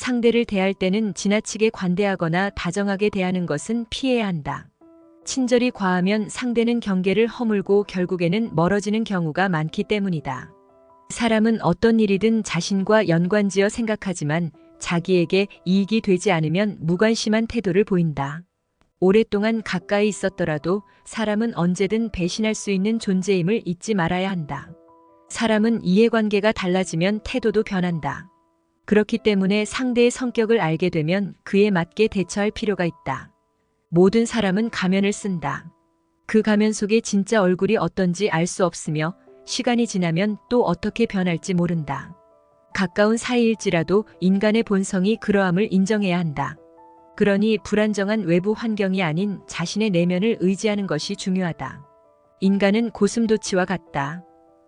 상대를 대할 때는 지나치게 관대하거나 다정하게 대하는 것은 피해야 한다. 친절이 과하면 상대는 경계를 허물고 결국에는 멀어지는 경우가 많기 때문이다. 사람은 어떤 일이든 자신과 연관지어 생각하지만 자기에게 이익이 되지 않으면 무관심한 태도를 보인다. 오랫동안 가까이 있었더라도 사람은 언제든 배신할 수 있는 존재임을 잊지 말아야 한다. 사람은 이해관계가 달라지면 태도도 변한다. 그렇기 때문에 상대의 성격을 알게 되면 그에 맞게 대처할 필요가 있다. 모든 사람은 가면을 쓴다. 그 가면 속에 진짜 얼굴이 어떤지 알 수 없으며 시간이 지나면 또 어떻게 변할지 모른다. 가까운 사이일지라도 인간의 본성이 그러함을 인정해야 한다. 그러니 불안정한 외부 환경이 아닌 자신의 내면을 의지하는 것이 중요하다. 인간은 고슴도치와 같다.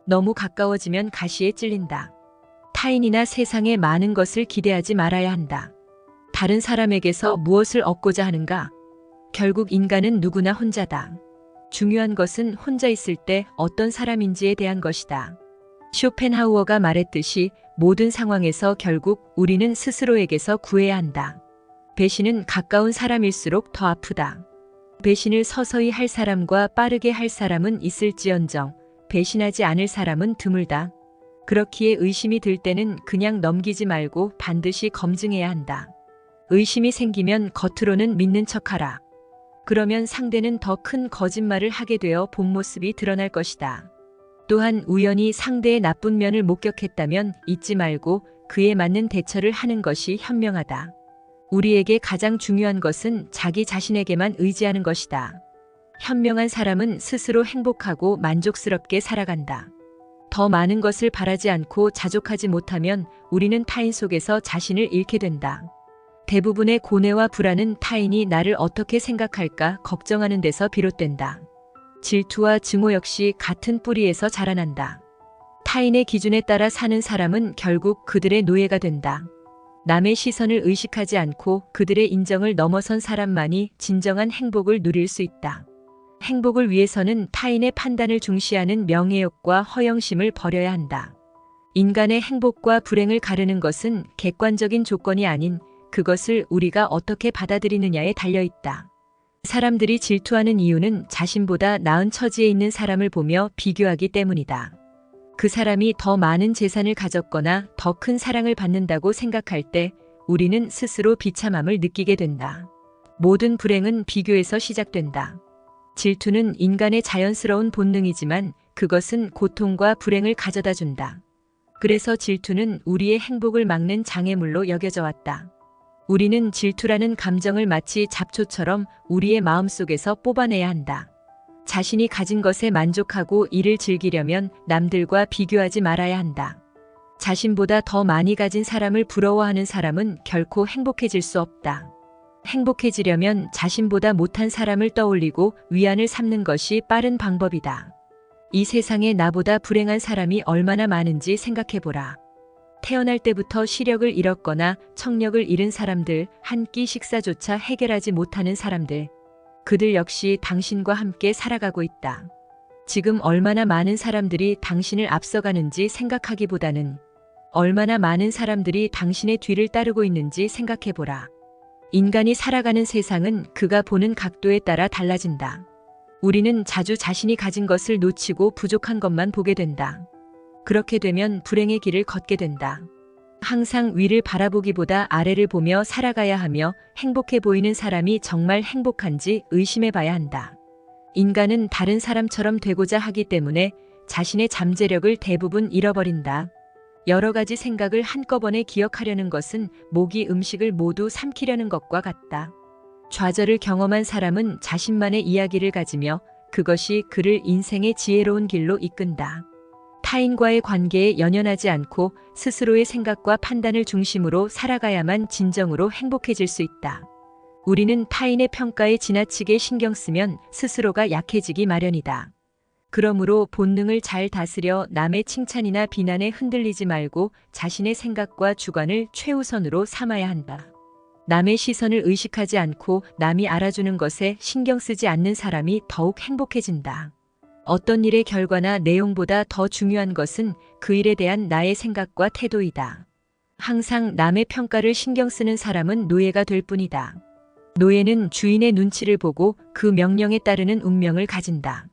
너무 가까워지면 가시에 찔린다. 타인이나 세상에 많은 것을 기대하지 말아야 한다. 다른 사람에게서 무엇을 얻고자 하는가? 결국 인간은 누구나 혼자다. 중요한 것은 혼자 있을 때 어떤 사람인지에 대한 것이다. 쇼펜하우어가 말했듯이 모든 상황에서 결국 우리는 스스로에게서 구해야 한다. 배신은 가까운 사람일수록 더 아프다. 배신을 서서히 할 사람과 빠르게 할 사람은 있을지언정 배신하지 않을 사람은 드물다. 그렇기에 의심이 들 때는 그냥 넘기지 말고 반드시 검증해야 한다. 의심이 생기면 겉으로는 믿는 척하라. 그러면 상대는 더 큰 거짓말을 하게 되어 본 모습이 드러날 것이다. 또한 우연히 상대의 나쁜 면을 목격했다면 잊지 말고 그에 맞는 대처를 하는 것이 현명하다. 우리에게 가장 중요한 것은 자기 자신에게만 의지하는 것이다. 현명한 사람은 스스로 행복하고 만족스럽게 살아간다. 더 많은 것을 바라지 않고 자족하지 못하면 우리는 타인 속에서 자신을 잃게 된다. 대부분의 고뇌와 불안은 타인이 나를 어떻게 생각할까 걱정하는 데서 비롯된다. 질투와 증오 역시 같은 뿌리에서 자라난다. 타인의 기준에 따라 사는 사람은 결국 그들의 노예가 된다. 남의 시선을 의식하지 않고 그들의 인정을 넘어선 사람만이 진정한 행복을 누릴 수 있다. 행복을 위해서는 타인의 판단을 중시하는 명예욕과 허영심을 버려야 한다. 인간의 행복과 불행을 가르는 것은 객관적인 조건이 아닌 그것을 우리가 어떻게 받아들이느냐에 달려있다. 사람들이 질투하는 이유는 자신보다 나은 처지에 있는 사람을 보며 비교하기 때문이다. 그 사람이 더 많은 재산을 가졌거나 더 큰 사랑을 받는다고 생각할 때 우리는 스스로 비참함을 느끼게 된다. 모든 불행은 비교에서 시작된다. 질투는 인간의 자연스러운 본능이지만 그것은 고통과 불행을 가져다 준다. 그래서 질투는 우리의 행복을 막는 장애물로 여겨져 왔다. 우리는 질투라는 감정을 마치 잡초처럼 우리의 마음속에서 뽑아내야 한다. 자신이 가진 것에 만족하고 이를 즐기려면 남들과 비교하지 말아야 한다. 자신보다 더 많이 가진 사람을 부러워하는 사람은 결코 행복해질 수 없다. 행복해지려면 자신보다 못한 사람을 떠올리고 위안을 삼는 것이 빠른 방법이다. 이 세상에 나보다 불행한 사람이 얼마나 많은지 생각해보라. 태어날 때부터 시력을 잃었거나 청력을 잃은 사람들, 한 끼 식사조차 해결하지 못하는 사람들. 그들 역시 당신과 함께 살아가고 있다. 지금 얼마나 많은 사람들이 당신을 앞서가는지 생각하기보다는 얼마나 많은 사람들이 당신의 뒤를 따르고 있는지 생각해보라. 인간이 살아가는 세상은 그가 보는 각도에 따라 달라진다. 우리는 자주 자신이 가진 것을 놓치고 부족한 것만 보게 된다. 그렇게 되면 불행의 길을 걷게 된다. 항상 위를 바라보기보다 아래를 보며 살아가야 하며 행복해 보이는 사람이 정말 행복한지 의심해 봐야 한다. 인간은 다른 사람처럼 되고자 하기 때문에 자신의 잠재력을 대부분 잃어버린다. 여러 가지 생각을 한꺼번에 기억하려는 것은 모기 음식을 모두 삼키려는 것과 같다. 좌절을 경험한 사람은 자신만의 이야기를 가지며 그것이 그를 인생의 지혜로운 길로 이끈다. 타인과의 관계에 연연하지 않고 스스로의 생각과 판단을 중심으로 살아가야만 진정으로 행복해질 수 있다. 우리는 타인의 평가에 지나치게 신경 쓰면 스스로가 약해지기 마련이다. 그러므로 본능을 잘 다스려 남의 칭찬이나 비난에 흔들리지 말고 자신의 생각과 주관을 최우선으로 삼아야 한다. 남의 시선을 의식하지 않고 남이 알아주는 것에 신경 쓰지 않는 사람이 더욱 행복해진다. 어떤 일의 결과나 내용보다 더 중요한 것은 그 일에 대한 나의 생각과 태도이다. 항상 남의 평가를 신경 쓰는 사람은 노예가 될 뿐이다. 노예는 주인의 눈치를 보고 그 명령에 따르는 운명을 가진다.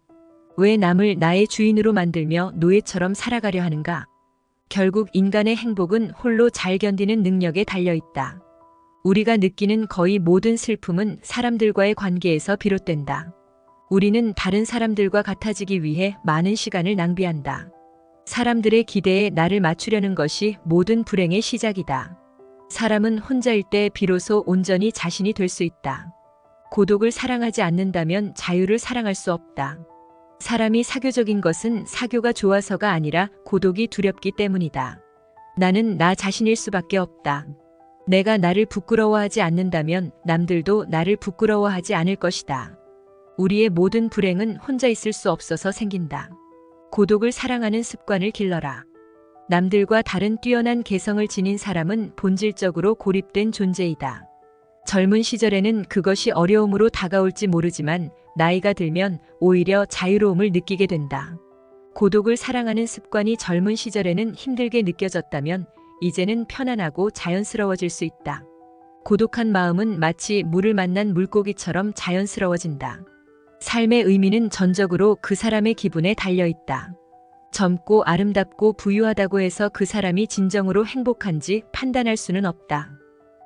왜 남을 나의 주인으로 만들며 노예처럼 살아가려 하는가? 결국 인간의 행복은 홀로 잘 견디는 능력에 달려 있다. 우리가 느끼는 거의 모든 슬픔은 사람들과의 관계에서 비롯된다. 우리는 다른 사람들과 같아지기 위해 많은 시간을 낭비한다. 사람들의 기대에 나를 맞추려는 것이 모든 불행의 시작이다. 사람은 혼자일 때 비로소 온전히 자신이 될 수 있다. 고독을 사랑하지 않는다면 자유를 사랑할 수 없다. 사람이 사교적인 것은 사교가 좋아서가 아니라 고독이 두렵기 때문이다. 나는 나 자신일 수밖에 없다. 내가 나를 부끄러워하지 않는다면 남들도 나를 부끄러워하지 않을 것이다. 우리의 모든 불행은 혼자 있을 수 없어서 생긴다. 고독을 사랑하는 습관을 길러라. 남들과 다른 뛰어난 개성을 지닌 사람은 본질적으로 고립된 존재이다. 젊은 시절에는 그것이 어려움으로 다가올지 모르지만 나이가 들면 오히려 자유로움을 느끼게 된다. 고독을 사랑하는 습관이 젊은 시절에는 힘들게 느껴졌다면 이제는 편안하고 자연스러워질 수 있다. 고독한 마음은 마치 물을 만난 물고기처럼 자연스러워진다. 삶의 의미는 전적으로 그 사람의 기분에 달려 있다. 젊고 아름답고 부유하다고 해서 그 사람이 진정으로 행복한지 판단할 수는 없다.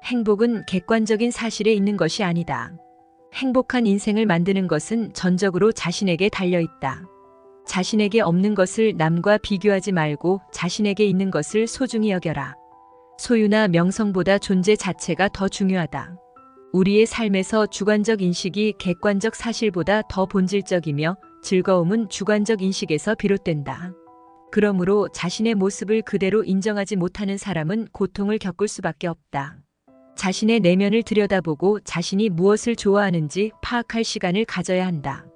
행복은 객관적인 사실에 있는 것이 아니다. 행복한 인생을 만드는 것은 전적으로 자신에게 달려 있다. 자신에게 없는 것을 남과 비교하지 말고 자신에게 있는 것을 소중히 여겨라. 소유나 명성보다 존재 자체가 더 중요하다. 우리의 삶에서 주관적 인식이 객관적 사실보다 더 본질적이며 즐거움은 주관적 인식에서 비롯된다. 그러므로 자신의 모습을 그대로 인정하지 못하는 사람은 고통을 겪을 수밖에 없다. 자신의 내면을 들여다보고 자신이 무엇을 좋아하는지 파악할 시간을 가져야 한다.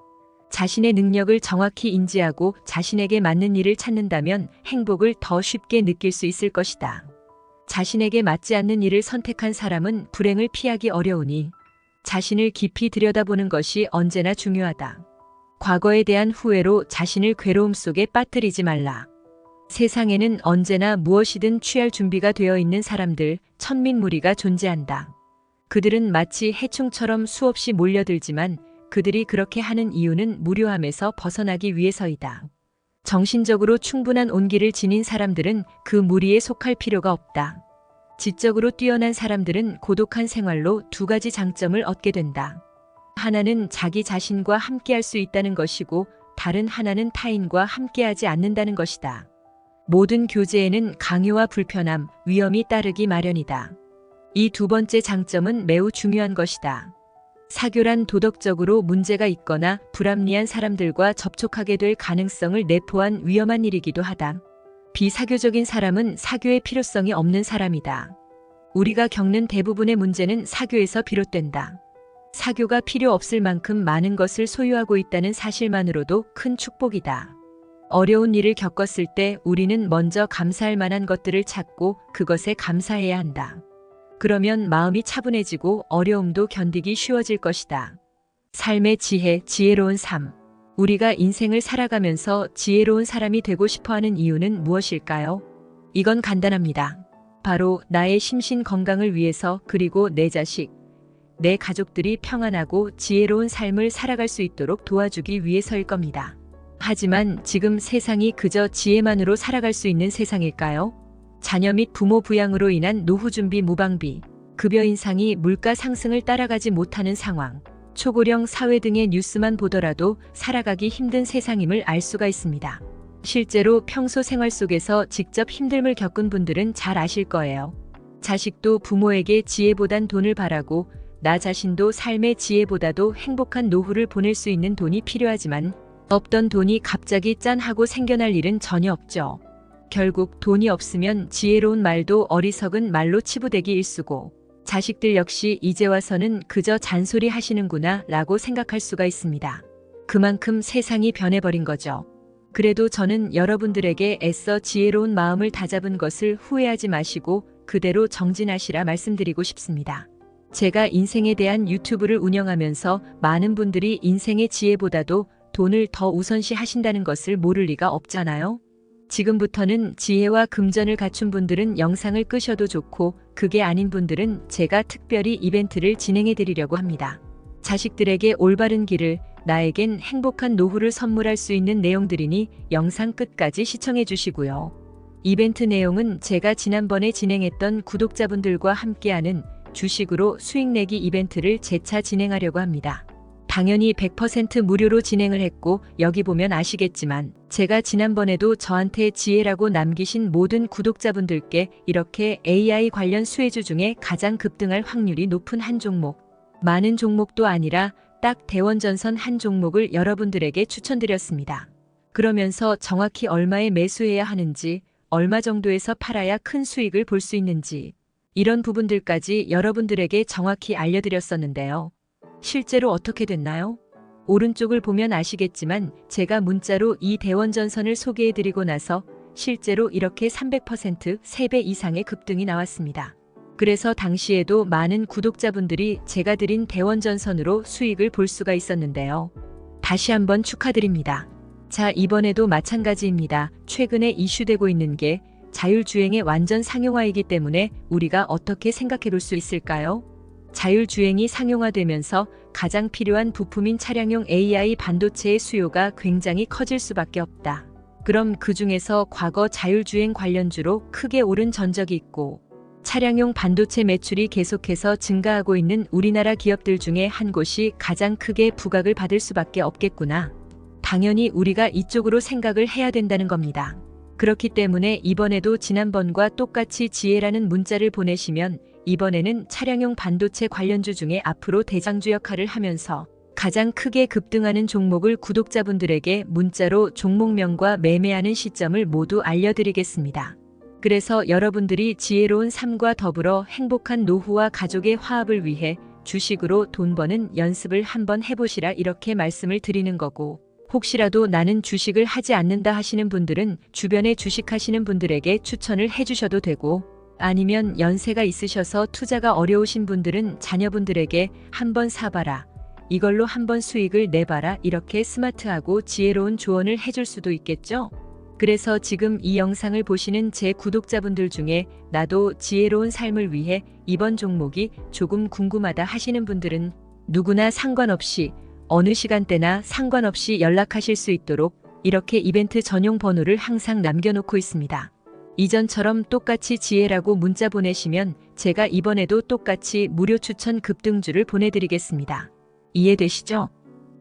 자신의 능력을 정확히 인지하고 자신에게 맞는 일을 찾는다면 행복을 더 쉽게 느낄 수 있을 것이다. 자신에게 맞지 않는 일을 선택한 사람은 불행을 피하기 어려우니 자신을 깊이 들여다보는 것이 언제나 중요하다. 과거에 대한 후회로 자신을 괴로움 속에 빠뜨리지 말라. 세상에는 언제나 무엇이든 취할 준비가 되어 있는 사람들, 천민무리가 존재한다. 그들은 마치 해충처럼 수없이 몰려들지만 그들이 그렇게 하는 이유는 무료함에서 벗어나기 위해서이다. 정신적으로 충분한 온기를 지닌 사람들은 그 무리에 속할 필요가 없다. 지적으로 뛰어난 사람들은 고독한 생활로 두 가지 장점을 얻게 된다. 하나는 자기 자신과 함께할 수 있다는 것이고 다른 하나는 타인과 함께하지 않는다는 것이다. 모든 교제에는 강요와 불편함, 위험이 따르기 마련이다. 이 두 번째 장점은 매우 중요한 것이다. 사교란 도덕적으로 문제가 있거나 불합리한 사람들과 접촉하게 될 가능성을 내포한 위험한 일이기도 하다. 비사교적인 사람은 사교의 필요성이 없는 사람이다. 우리가 겪는 대부분의 문제는 사교에서 비롯된다. 사교가 필요 없을 만큼 많은 것을 소유하고 있다는 사실만으로도 큰 축복이다. 어려운 일을 겪었을 때 우리는 먼저 감사할 만한 것들을 찾고 그것에 감사해야 한다. 그러면 마음이 차분해지고 어려움도 견디기 쉬워질 것이다. 삶의 지혜, 지혜로운 삶. 우리가 인생을 살아가면서 지혜로운 사람이 되고 싶어하는 이유는 무엇일까요? 이건 간단합니다. 바로 나의 심신 건강을 위해서 그리고 내 자식, 내 가족들이 평안하고 지혜로운 삶을 살아갈 수 있도록 도와주기 위해서일 겁니다. 하지만 지금 세상이 그저 지혜만으로 살아갈 수 있는 세상일까요? 자녀 및 부모 부양으로 인한 노후 준비 무방비, 급여 인상이 물가 상승을 따라가지 못하는 상황, 초고령 사회 등의 뉴스만 보더라도 살아가기 힘든 세상임을 알 수가 있습니다. 실제로 평소 생활 속에서 직접 힘듦을 겪은 분들은 잘 아실 거예요. 자식도 부모에게 지혜보단 돈을 바라고 나 자신도 삶의 지혜보다도 행복한 노후를 보낼 수 있는 돈이 필요하지만 없던 돈이 갑자기 짠 하고 생겨날 일은 전혀 없죠. 결국 돈이 없으면 지혜로운 말도 어리석은 말로 치부되기 일쑤고 자식들 역시 이제 와서는 그저 잔소리 하시는구나 라고 생각할 수가 있습니다. 그만큼 세상이 변해버린 거죠. 그래도 저는 여러분들에게 애써 지혜로운 마음을 다잡은 것을 후회하지 마시고 그대로 정진하시라 말씀드리고 싶습니다. 제가 인생에 대한 유튜브를 운영하면서 많은 분들이 인생의 지혜보다도 돈을 더 우선시 하신다는 것을 모를 리가 없잖아요. 지금부터는 지혜와 금전을 갖춘 분들은 영상을 끄셔도 좋고 그게 아닌 분들은 제가 특별히 이벤트를 진행해 드리려고 합니다. 자식들에게 올바른 길을, 나에겐 행복한 노후를 선물할 수 있는 내용들이니 영상 끝까지 시청해 주시고요. 이벤트 내용은 제가 지난번에 진행했던 구독자분들과 함께하는 주식으로 수익 내기 이벤트를 재차 진행하려고 합니다. 당연히 100% 무료로 진행을 했고 여기 보면 아시겠지만 제가 지난번에도 저한테 지혜라고 남기신 모든 구독자분들께 이렇게 AI 관련 수혜주 중에 가장 급등할 확률이 높은 한 종목, 많은 종목도 아니라 딱 대원전선 한 종목을 여러분들에게 추천드렸습니다. 그러면서 정확히 얼마에 매수해야 하는지, 얼마 정도에서 팔아야 큰 수익을 볼 수 있는지 이런 부분들까지 여러분들에게 정확히 알려드렸었는데요. 실제로 어떻게 됐나요? 오른쪽을 보면 아시겠지만 제가 문자로 이 대원전선을 소개해드리고 나서 실제로 이렇게 300% 3배 이상의 급등이 나왔습니다. 그래서 당시에도 많은 구독자분들이 제가 드린 대원전선으로 수익을 볼 수가 있었는데요. 다시 한번 축하드립니다. 자, 이번에도 마찬가지입니다. 최근에 이슈되고 있는 게 자율주행의 완전 상용화이기 때문에 우리가 어떻게 생각해 볼 수 있을까요? 자율주행이 상용화되면서 가장 필요한 부품인 차량용 AI 반도체의 수요가 굉장히 커질 수밖에 없다. 그럼 그 중에서 과거 자율주행 관련주로 크게 오른 전적이 있고 차량용 반도체 매출이 계속해서 증가하고 있는 우리나라 기업들 중에 한 곳이 가장 크게 부각을 받을 수밖에 없겠구나. 당연히 우리가 이쪽으로 생각을 해야 된다는 겁니다. 그렇기 때문에 이번에도 지난번과 똑같이 지혜라는 문자를 보내시면 이번에는 차량용 반도체 관련주 중에 앞으로 대장주 역할을 하면서 가장 크게 급등하는 종목을 구독자분들에게 문자로 종목명과 매매하는 시점을 모두 알려드리겠습니다. 그래서 여러분들이 지혜로운 삶과 더불어 행복한 노후와 가족의 화합을 위해 주식으로 돈 버는 연습을 한번 해보시라 이렇게 말씀을 드리는 거고, 혹시라도 나는 주식을 하지 않는다 하시는 분들은 주변에 주식하시는 분들에게 추천을 해주셔도 되고, 아니면 연세가 있으셔서 투자가 어려우신 분들은 자녀분들에게 한번 사봐라, 이걸로 한번 수익을 내봐라 이렇게 스마트하고 지혜로운 조언을 해줄 수도 있겠죠? 그래서 지금 이 영상을 보시는 제 구독자분들 중에 나도 지혜로운 삶을 위해 이번 종목이 조금 궁금하다 하시는 분들은 누구나 상관없이 어느 시간대나 상관없이 연락하실 수 있도록 이렇게 이벤트 전용 번호를 항상 남겨놓고 있습니다. 이전처럼 똑같이 지혜라고 문자 보내시면 제가 이번에도 똑같이 무료 추천 급등주를 보내드리겠습니다. 이해되시죠?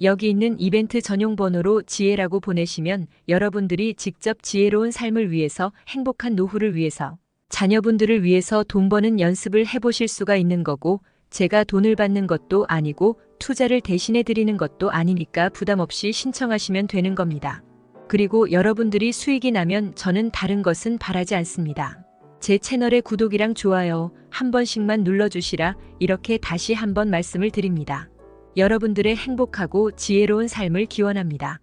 여기 있는 이벤트 전용 번호로 지혜라고 보내시면 여러분들이 직접 지혜로운 삶을 위해서, 행복한 노후를 위해서, 자녀분들을 위해서 돈 버는 연습을 해보실 수가 있는 거고, 제가 돈을 받는 것도 아니고 투자를 대신해 드리는 것도 아니니까 부담 없이 신청하시면 되는 겁니다. 그리고 여러분들이 수익이 나면 저는 다른 것은 바라지 않습니다. 제 채널의 구독이랑 좋아요 한 번씩만 눌러주시라 이렇게 다시 한번 말씀을 드립니다. 여러분들의 행복하고 지혜로운 삶을 기원합니다.